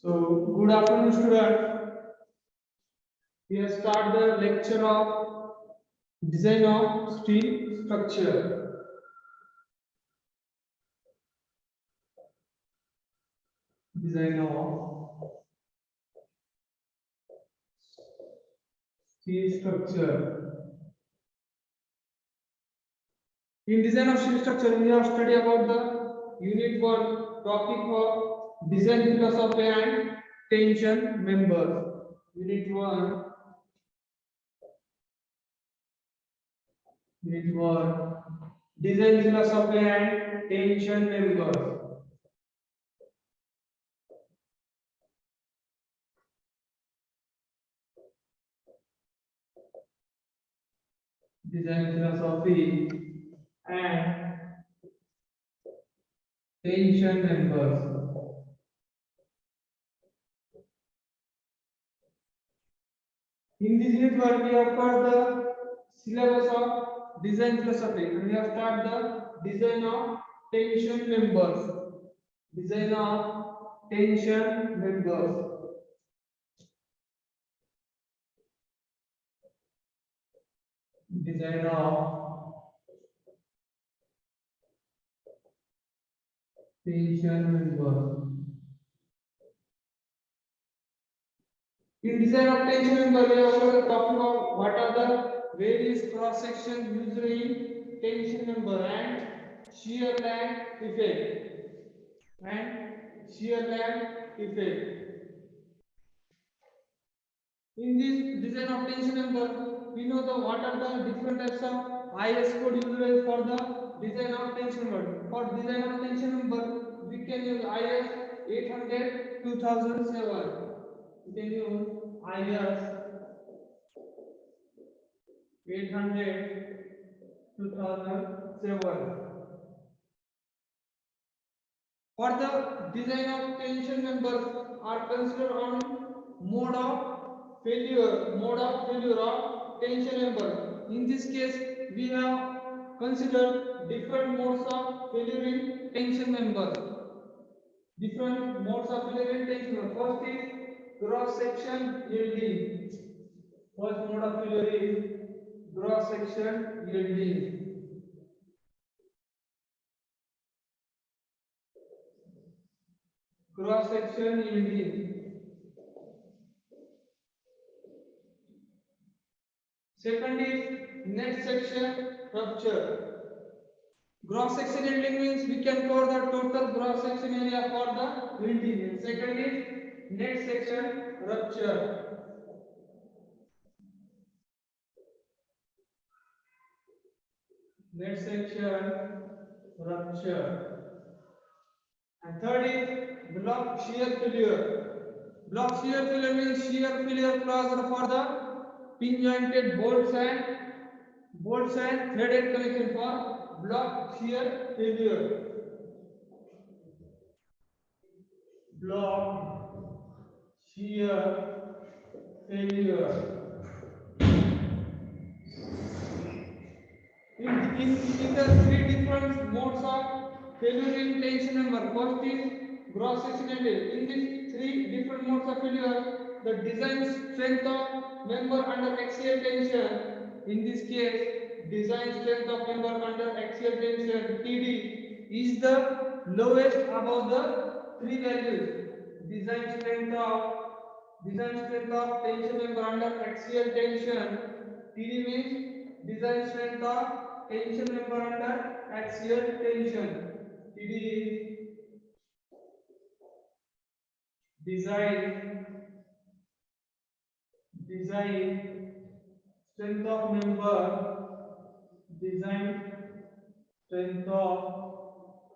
So, good afternoon, student. We have start the lecture of design of steel structure. Design of steel structure. In design of steel structure, we have studied about the unit one topic of design philosophy and tension members. Unit one. Unit one. Design philosophy and tension members. Design philosophy and tension members. In this unit where we have got the syllabus of design philosophy and we have started the design of tension members. Design of tension members. Design of tension members. In design of tension member, we are also talking about what are the various cross sections used in tension member and shear lag effect. And shear lag effect. In this design of tension member, we know the what are the different types of IS code used for the design of tension member. For design of tension member, we can use IS 800 2007. We can use IS 800 2007. For the design of tension members are considered on mode of failure of tension member. In this case, we have considered different modes of failure in tension members. Different modes of failure in tension member. First is cross section yielding. First mode of failure is cross section yielding. Cross section yielding. Second is net section rupture. Cross section yielding means we can cover the total cross section area for the yielding. Second is net section rupture. Net section rupture. And third is block shear failure. Block shear failure means shear failure caused for the pin jointed bolts and threaded connection for block shear failure. Block shear failure. In the three different modes of failure in tension member, first is cross section yielding. In these three different modes of failure, the design strength of member under axial tension, in this case, design strength of member under axial tension TD is the lowest above the three values. Design strength of tension member under axial tension TD means design strength of tension member under axial tension. It is design strength of member, design strength of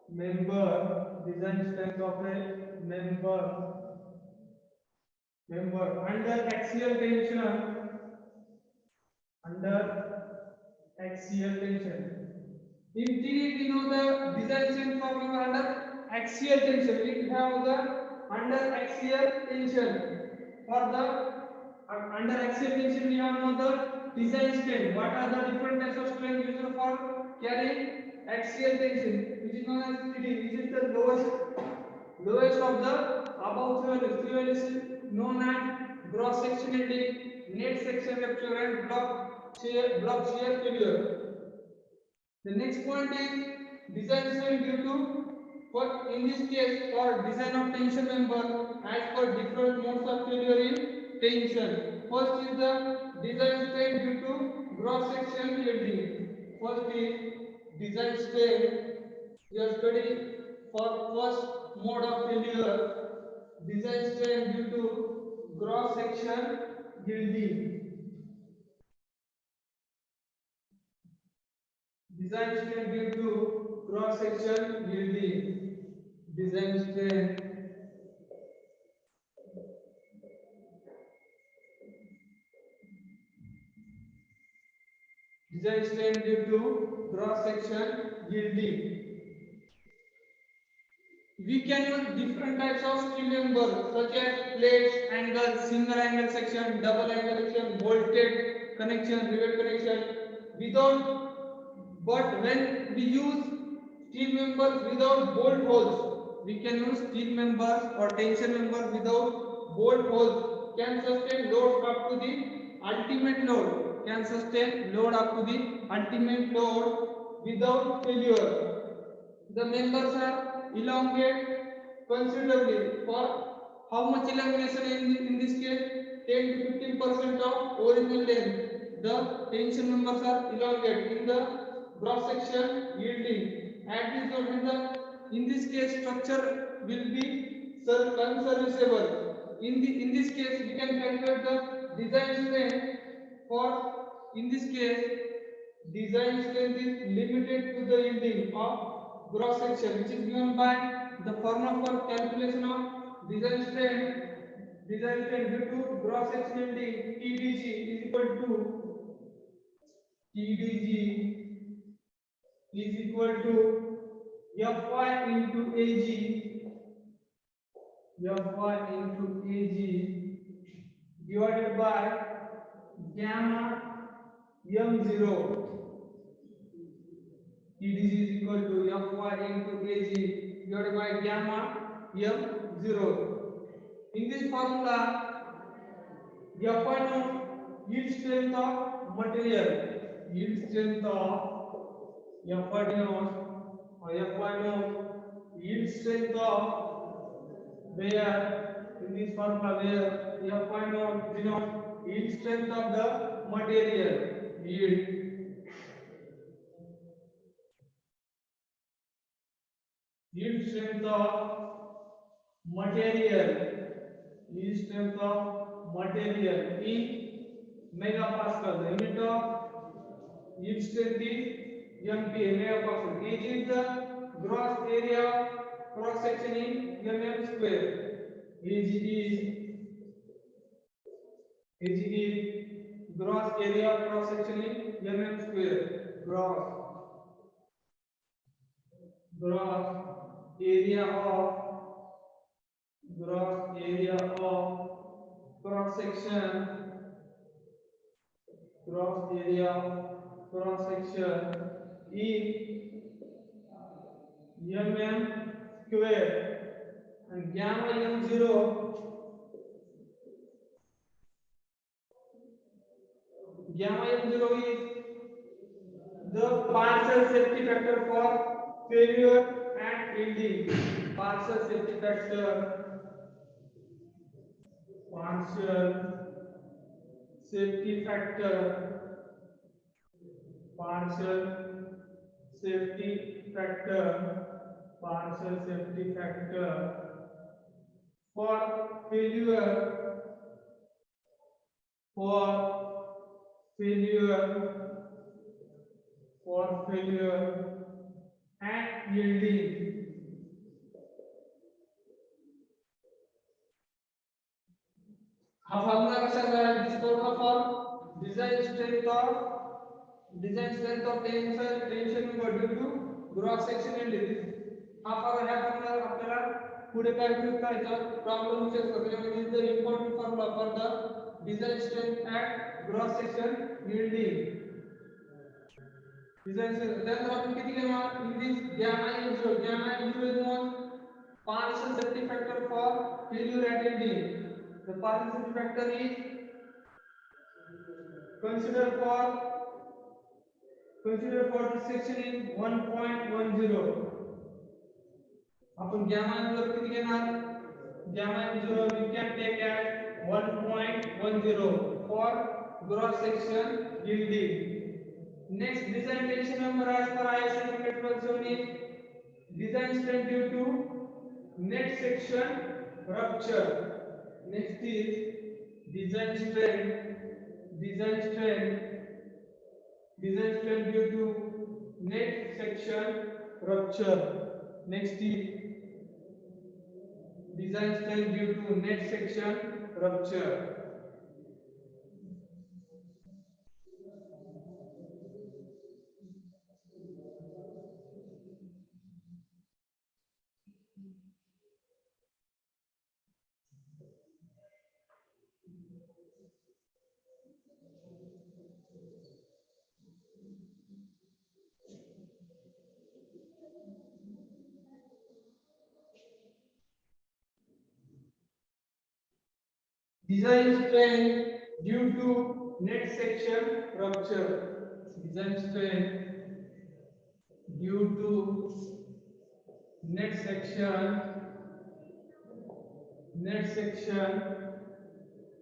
member, design strength of a member under axial tension, under axial tension. In theory, we know the design strength of member under axial tension. We have the under axial tension. For the under axial tension, we have know the design strength. What are the different types of strength used for carrying axial tension? Which is known as TD. Which is the lowest of the above fuel is known as gross section yielding, net section rupture and block shear failure. The next point is design strain due to, for in this case for design of tension member as per different modes of failure in tension. First is the design strain due to gross section yielding. First is design strain. We are studying for first mode of failure, design strain due to gross section yielding. Design strain due to cross section yielding. Design strain due to cross section yielding. We can use different types of steel members such as plates, angles, single angle section, double angle section, bolted connection, rivet connection. But when we use steel members without bolt holes, we can use steel members or tension members without bolt holes can sustain load up to the ultimate load. Can sustain load up to the ultimate load without failure. The members are elongate considerably. For how much elongation in this case? 10 to 15% of original length. The tension members are elongate in the cross section yielding. At this point, in this case, structure will be unserviceable. In this case, we can calculate the design strength. For in this case, design strength is limited to the yielding of cross section, which is given by the formula for calculation of design strength. Design strength due to cross section yielding TDG is equal to Fy into Ag divided by gamma m0. TDG is equal to Fy into Ag divided by gamma m0. In this formula, Fy known yield strength of material. Yield strength of Fy known yield strength of where in this formula where Fy known denotes yield strength of the material. Yield strength of material. Yield strength of material in megapascal. The unit of yield strength is MPa, megapascal. Ag is the gross area cross section in mm square. Ag is gross area cross section in mm square. Gross area of cross section in mm square, and gamma m0 is the partial safety factor for failure and yielding. Partial safety factor for failure and yielding. हा formula कसा आहे? This formula for design strength of tension member due to gross section yielding. हा formula आपल्याला पुढे काय उपयोग करायचा problem विचार करण्यामध्ये is the important formula for the design strength at gross section yielding. Design strength आपण किती घेणार? In this gamma m0 is known partial safety factor for failure at yielding. The partial safety factor is considered this section in 1.10. आपण gamma m किती घेणार? Gamma m0 we can take as 1.10 for gross section yielding. Next, design tension member as per IS 112 is design strength due to net section rupture. Next is design strength due to net section rupture. Next is design strength due to net section rupture. Design strength due to net section rupture. Design strength due to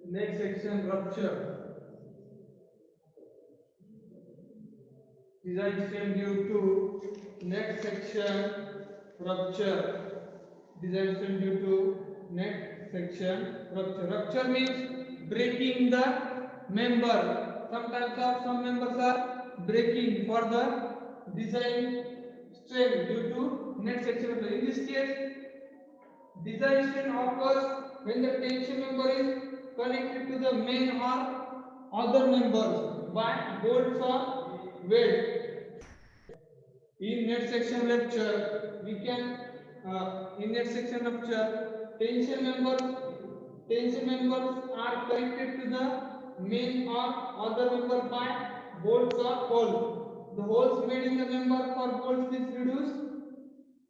net section rupture. Design strength due to net section rupture. Design strength due to net section rupture. Rupture means breaking the member. Sometimes some members are breaking for the design strength due to net section rupture. In this case, design strength occurs when the tension member is connected to the main or other members by bolts or weld. In net section rupture, we can in net section rupture, tension members are connected to the main or other member by bolts or holes. The holes made in the member for bolts is reduced.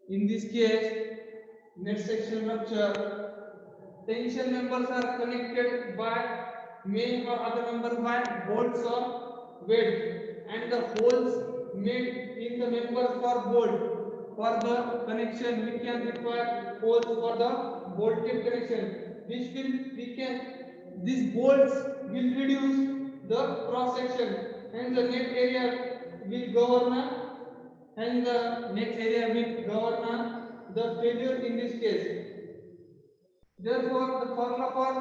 In this case, net section rupture, tension members are connected by main or other member by bolts or weld, and the holes made in the members for bolt. For the connection, we can require holes for the bolted connection. These bolts will reduce the cross section, and the net area will govern the failure in this case. Therefore, the formula for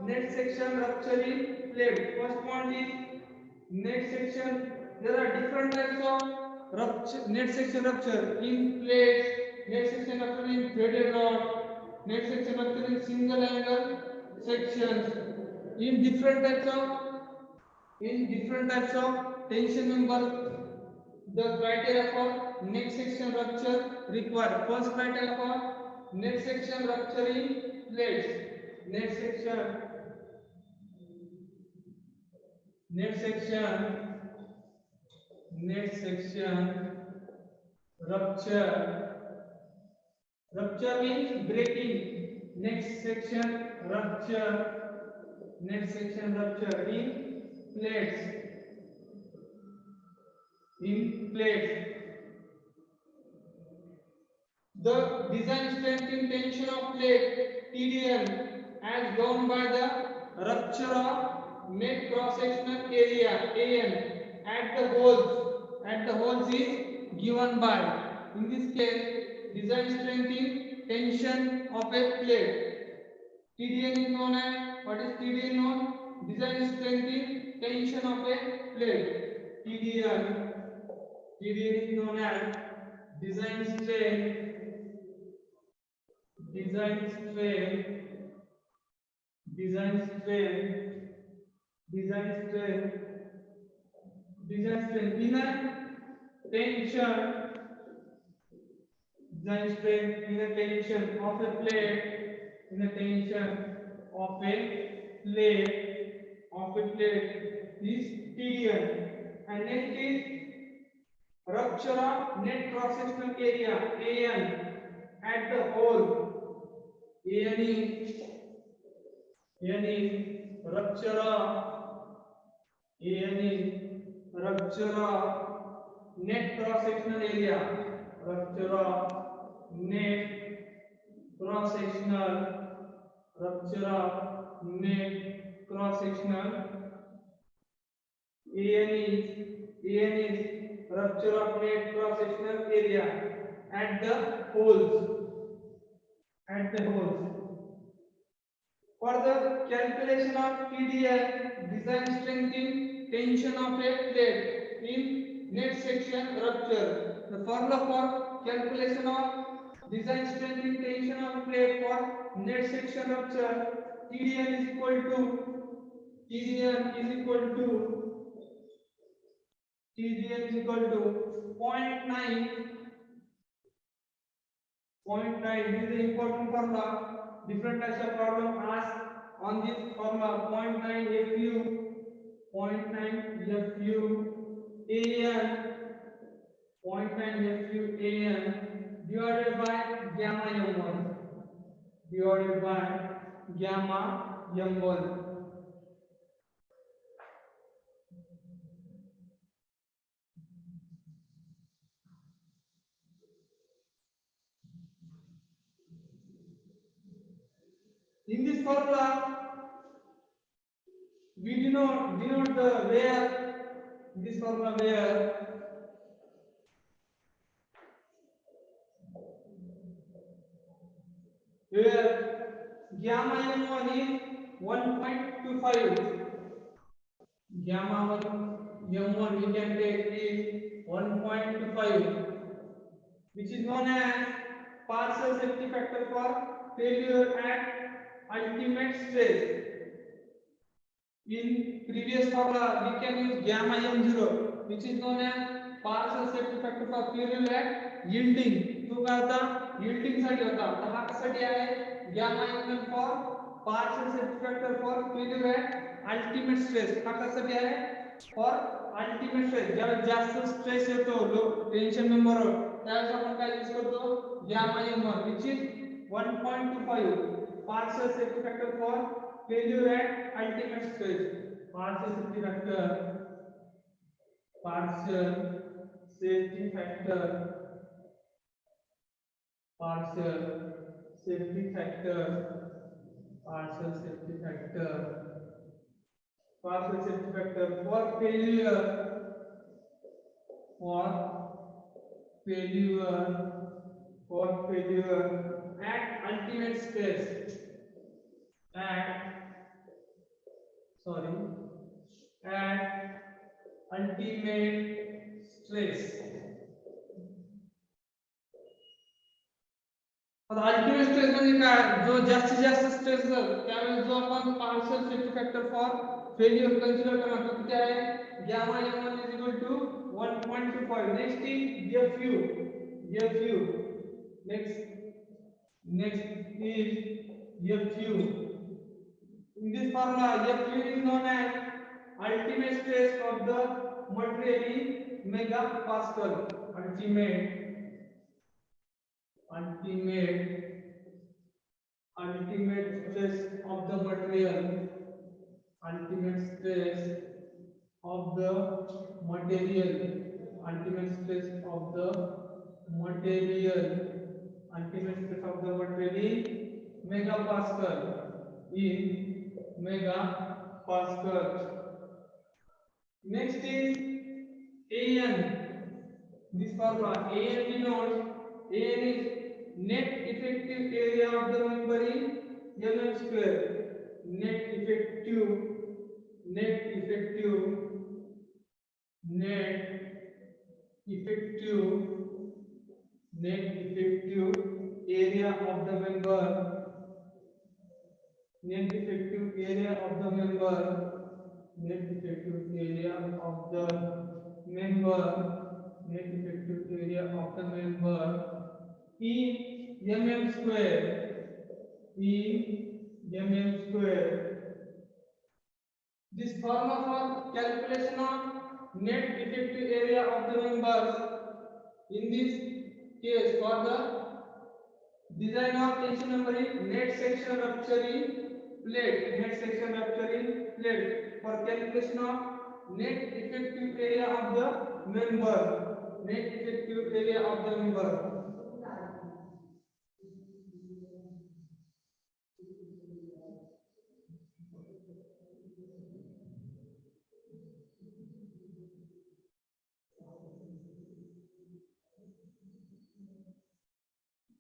net section rupture in plate. First point is net section. There are different types of net section rupture in plates, net section rupture in threaded rod, net section rupture in single angle sections. In different types of tension members, the criteria for net section rupture required. First criteria for net section rupture in plates. Net section rupture means breaking. Net section rupture in plates. The design strength in tension of plate TDN as governed by the rupture of net cross sectional area AN at the holes is given by. In this case, design strength in tension of a plate TDN is known as, what is TDN known? Design strength in tension of a plate. TDN is known as design strength in a tension of a plate is TDN. And next is rupture of net cross sectional area AN at the hole. N is rupture net cross sectional area. Rupture net cross sectional AN is rupture of net cross sectional area at the holes. For the calculation of TDL, design strength in tension of a plate in net section rupture. The formula for calculation of design strength in tension of plate for net section rupture, TDL is equal to 0.9. This is the important formula. Different types of problem asked on this formula. 0.9 FU AN 0.9 FU AN divided by gamma M1 In this formula, we denote the where. In this formula, where gamma M1 is 1.25. Gamma M1 we can take is 1.25, which is known as partial safety factor for failure at ultimate stress. In previous formula, we can use gamma M0, which is known as partial safety factor for failure at yielding. तो क्या होता yielding साठी होता तर हा कशासाठी आहे gamma M1 for partial safety factor for failure at ultimate stress. हा कशासाठी आहे for ultimate stress. ज्यावेळेस जास्त स्ट्रेस येतो टेन्शन मेंबर त्यावेळेस आपण काय यूज करतो gamma M1, which is 1.25 partial safety factor for failure at ultimate stress. Partial safety factor for failure at ultimate stress. At ultimate stress. आता अल्टिमेट स्ट्रेस म्हणजे काय जो जास्तीत जास्त स्ट्रेस जर त्यावेळेस जो आपण partial safety factor for failure consider करणार तो किती आहे gamma m1 is equal to 1.25. next is fu next is fu. In this formula fu is known as ultimate stress of the material in megapascal. ultimate stress of the material ultimate stress of the material in megapascal. Next is AN. This formula AN denotes AN is net effective area of the member in mm square. Net effective area of the member. Net effective area of the member in mm square. This formula for calculation of net effective area of the members in this case for the Design of tension member is net section rupturing plate. Net section rupturing plate. For calculation of net effective area of the member. Net effective area of the member.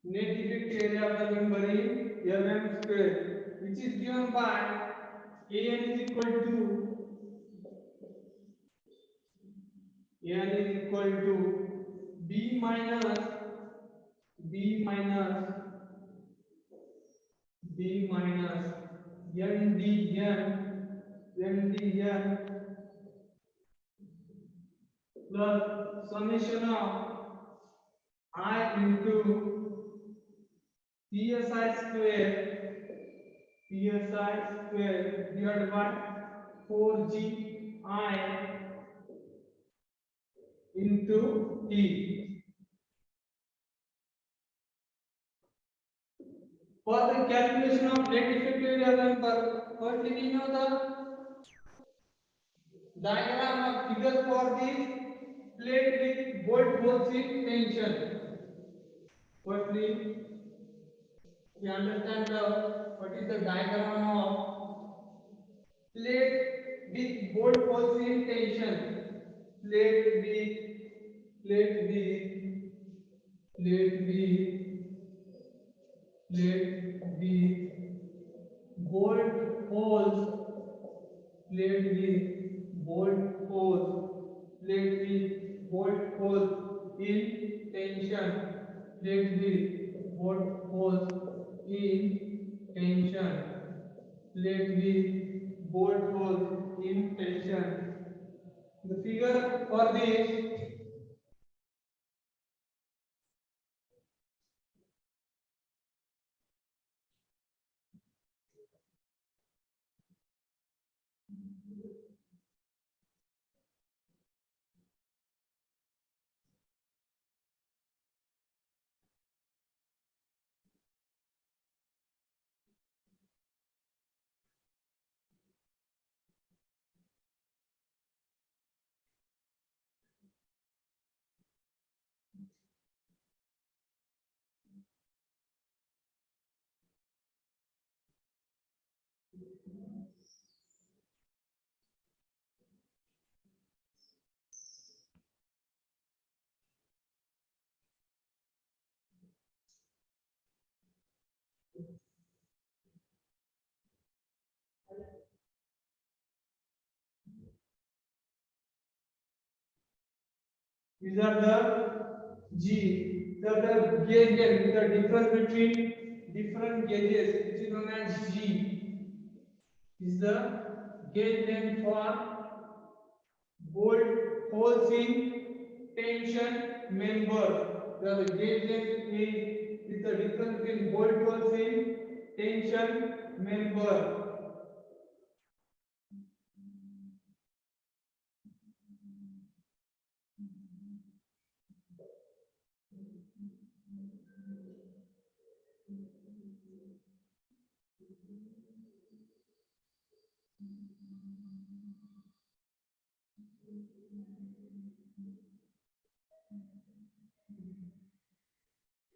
Net effective area of the member is mm square, which is given by An is equal to B minus B minus B minus MdN plus summation of I into PSI square divided by 4GI into T. For the calculation of net effective area of the member, firstly we know the diagram of figure for this plate with bolt holes in tension. Firstly, we understand what is the diagram of plate with bolt holes in tension. Plate with plate with plate with bolt holes plate with bolt holes plate with bolt holes in tension plate with bolt holes in tension plate with bolt holes in tension. The figure for this these are the G. These are the gauges, the difference between different gauges, which is known as G. Is the gauge length for bolt holes in tension member. The gauge length is the difference between bolt holes in tension member.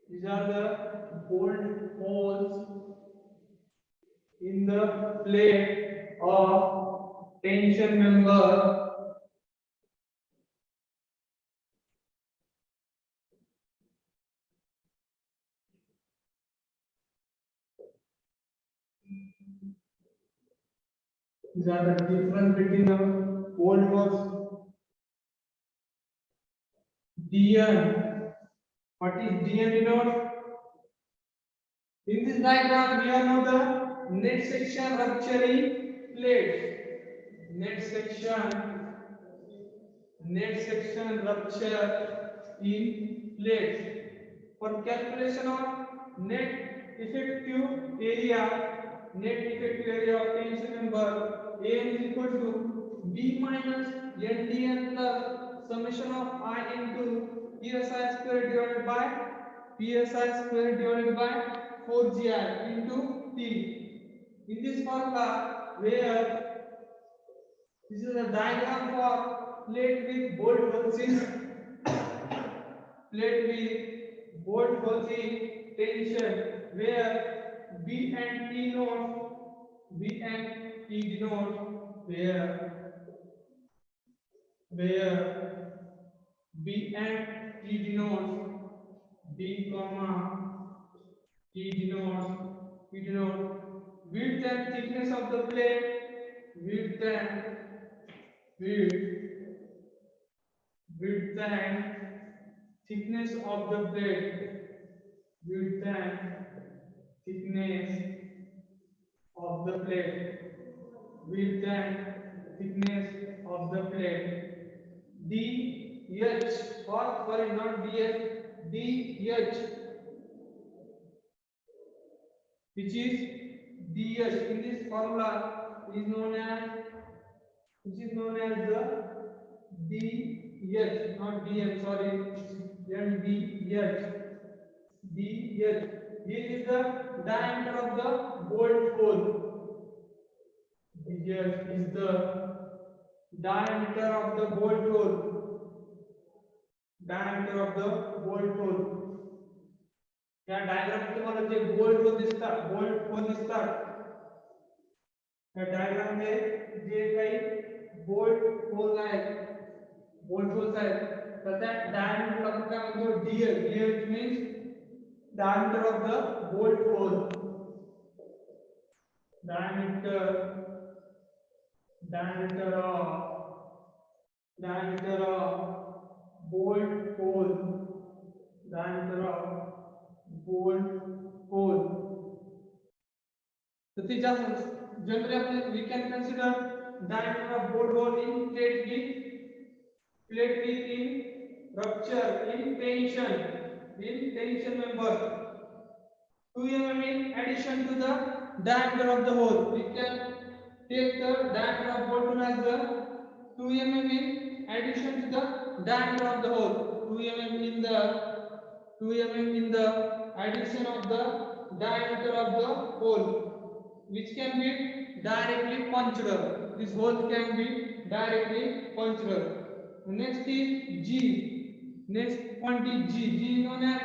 These are the bolt holes in the plate of tension member. These are the difference between the bolt holes. DN. What is DN denote? In this diagram, we are now the net section rupturing plate. Net section rupture in plate. For calculation of net effective area of tension member, An is equal to B minus NdN plus summation of I into PSI square divided by psi square divided by 4gi into T. In this formula, where this is a diagram for plate with bolt holes in tension, where B and T denote where B and T denotes B comma T denotes width and thickness of the plate, width and thickness of the plate, width and thickness of the plate, width and thickness of the plate. DH, sorry, not DH, DH, which is DH in this formula is known as the DH, not DM, sorry, DH. This is the diameter of the bolt hole. DH is the diameter of the bolt hole. या diagram तुम्हाला जे bolt hole दिसतात या diagram मध्ये जे काही bolt hole आहेत तर त्या diameter आपण काय म्हणतो DH means diameter of the bolt hole, diameter of bolt hole, so this just generally we can consider diameter of bolt hole in plate with in rupture in tension member. 2 mm in addition to the diameter of the hole. We can take the diameter of bolt hole as the 2 mm in addition to the diameter of the hole. 2 mm in the addition of the diameter of the hole, which can be directly punctured. This hole can be directly punctured. Next is G. Next point is G. G is known as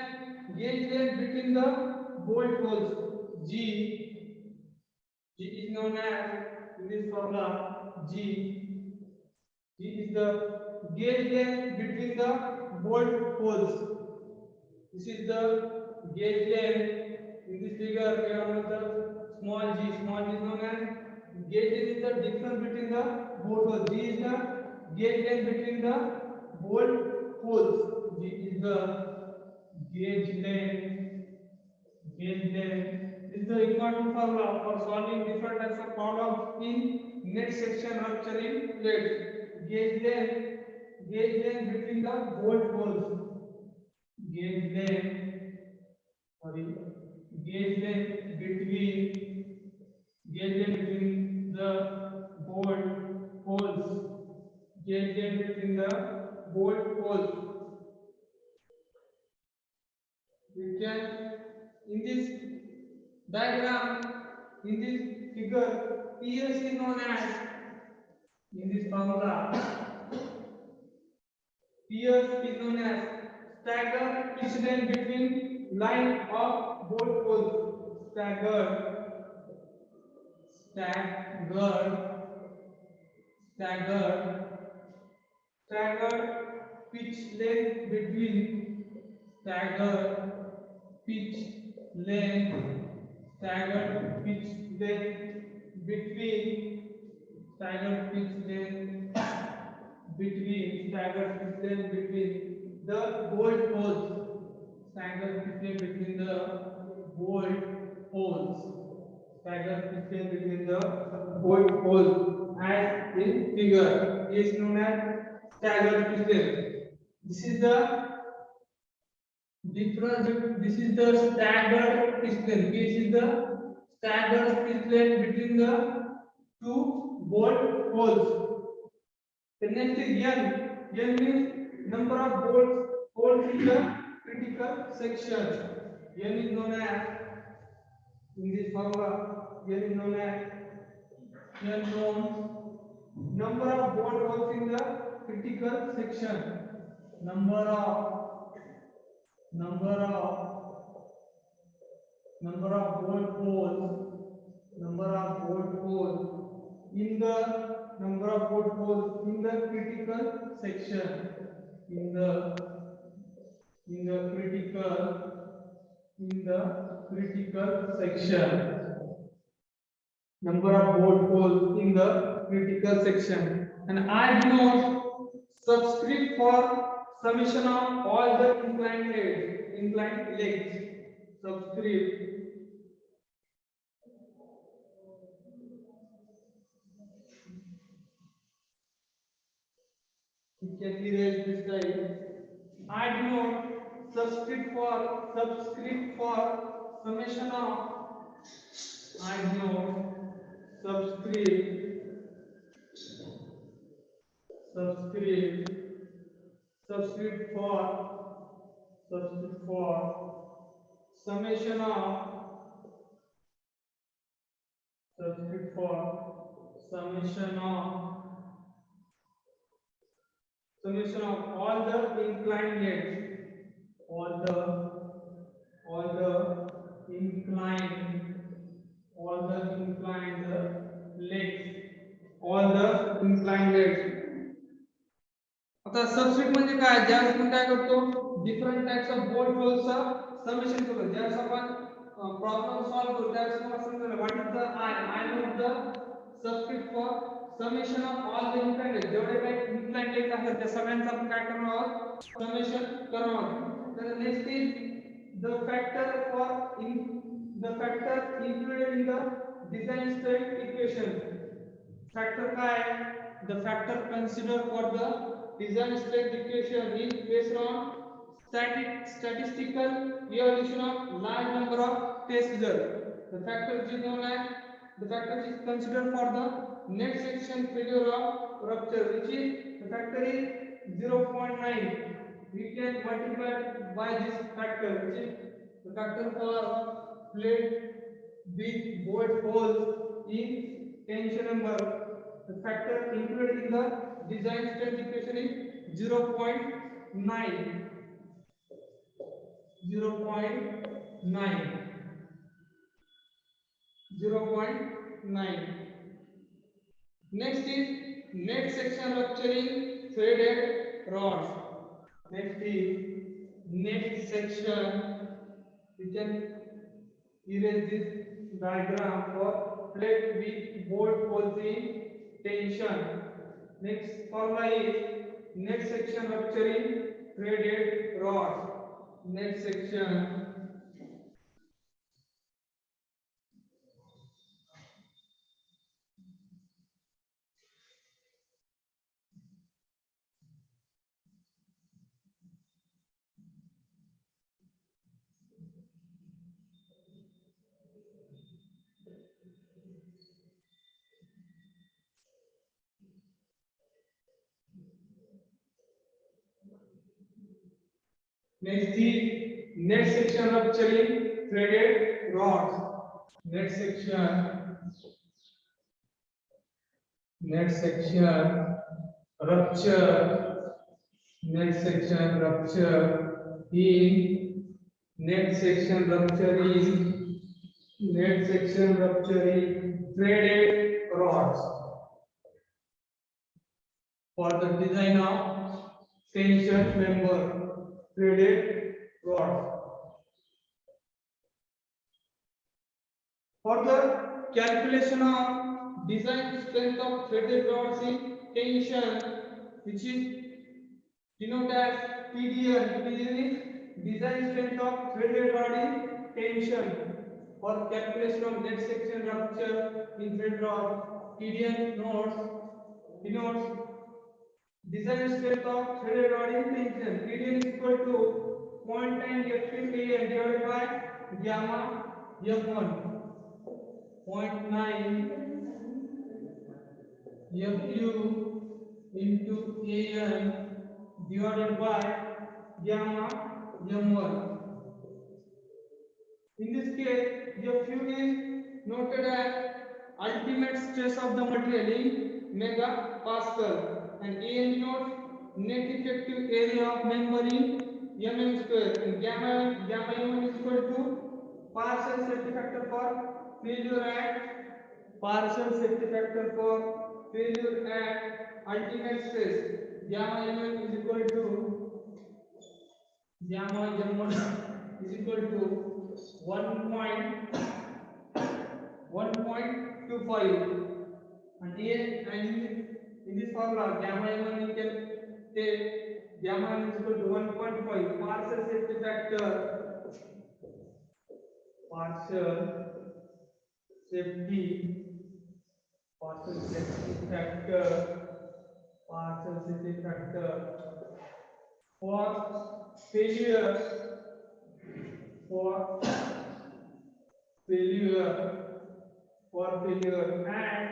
gauge length between the bolt holes. G is known as, in this formula, G is the gauge length between the bolt holes. This is the gauge length. In this figure, we have the small g. Small g is known as gauge length is the difference between the bolt holes. G is the gauge length between the bolt holes. G is the gauge length. This is the important formula for solving different types of problems in net section rupturing plates. Gauge length between the bolt holes. Gauge length between the bolt holes. Gauge length between the bolt holes. We can, in this diagram, in this figure, PS is known as, in this formula, PS is known as staggered precedence between line of bolt holes. Staggered pitch length between the bolt holes. Staggered pitch length between the bolt holes. As in figure is known as staggered pitch length. This is the difference. This is the staggered pitch length. This is the staggered pitch length between the two bolt holes. The next is N. N means number of holes in the critical section. N is known as, in this formula, N is known as N known number of bolt holes in the critical section. Number of bolt holes, in the number of bolt holes in the critical section, in the critical section, number of bolt holes in the critical section. And I denote subscript for summation of all the inclined legs. Subscript. You can erase this side. I denote subscript for summation of. I denote subscript for summation of all the inclined legs, all the inclined legs. आता subscript म्हणजे काय, ज्यावेळेस आपण काय करतो, different types of bolt होल्सचा summation करतो. ज्यावेळेस आपण प्रॉब्लेम सॉल्व करतो त्यावेळेस मला समजेल what is the I know the subscript for summation of all the inclined, जेवढे काही इनक्लाइंड लेग आहेत त्या सगळ्यांचं आपण काय करणार आहोत, समेशन करणार आहोत. तर next is the factor included in the design state equation. Factor काय, the factor considered for the design state equation is based on statistical evaluation of large number of test results. The factor is considered for the net section failure of rupture, which is the factor is 0.9. We can multiply by this factor, which is the factor for plate with bolt holes in tension number. The factor included in the design state equation is 0.9. Next is net section rupturing threaded rods. Next is net section. You can erase this diagram for plate with bolt holes in tension. Next formula is net section rupturing threaded rods. Net section Next is net section rupturing threaded rods. Net section rupture in threaded rods for the design of tension member. Threaded rods. For the calculation of design strength of threaded rods in tension, which is denoted as PDN. PDN is design strength of threaded rod in tension. For calculation of net section rupture in thread rod, PDN denotes design strength of threaded rod in tension. PDN is equal to 0.9 F2 divided by gamma F1. 0.9 Fu into An divided by gamma M1. In this case, the Q is noted as ultimate stress of the material in megapascal, and A denotes net effective area of member in mm square, and gamma m1 is equal to partial safety factor for failure at ultimate stress. Gamma m1 is equal to gamma m1 is equal to 1.25, and here and in this formula gamma m1 we can take gamma m is equal to 1.5 partial safety factor for failure for failure and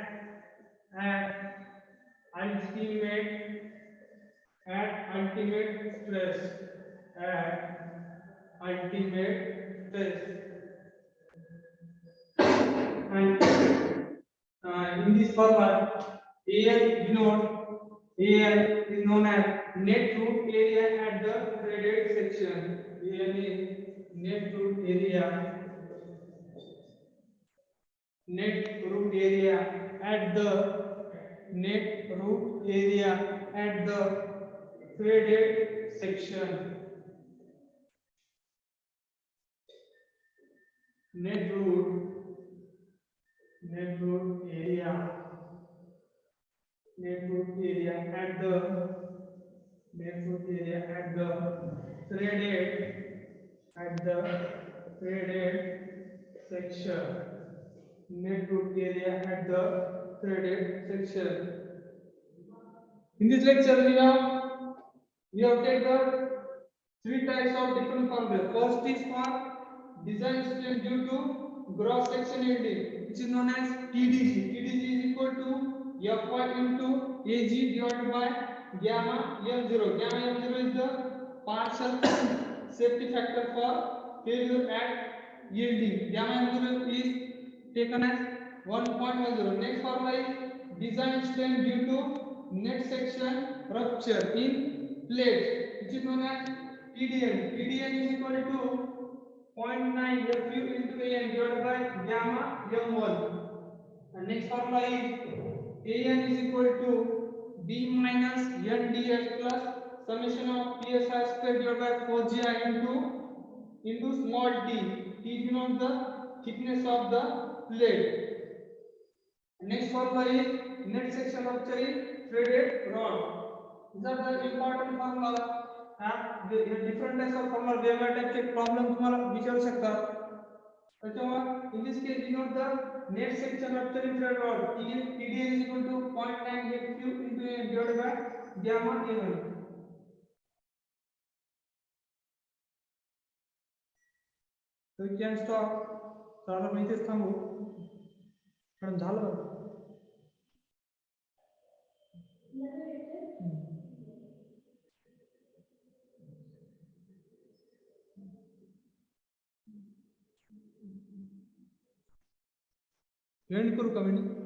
ultimate stress and in this formula AL is known as net root area at the threaded section. AL is net root area at the threaded section. Net root area at the threaded section. Net root area at the threaded section. In this lecture, we have taken the three types of different formula. First is for design strain due to gross section yielding, which is known as TDG. TDG is equal to Fy into Ag divided by gamma m0. Gamma m0 is the partial safety factor for failure at yielding. Gamma m0 is taken as 1.10. Next formula is design strain due to net section rupture in plate, which is known as TDN. TDN is equal to 0.9 Fu into An divided by gamma m1. And next formula is An is equal to B minus Nds plus summation of Psi square divided by 4Gi into small t. T denotes the thickness of the plate. Next formula is net section rupture in threaded rod. These are the important formula. The different types of formula वेगवेगळ्या टाइपचे problem तुम्हाला विचारू शकतात. त्याच्यामुळे in this case denote the net section rupture in threaded rod. TDN is equal to 0.9 Fu into A divided by gamma m1. So we can stop. चला आपण इथेच थांबू. कारण झालं. एंड करू का मी?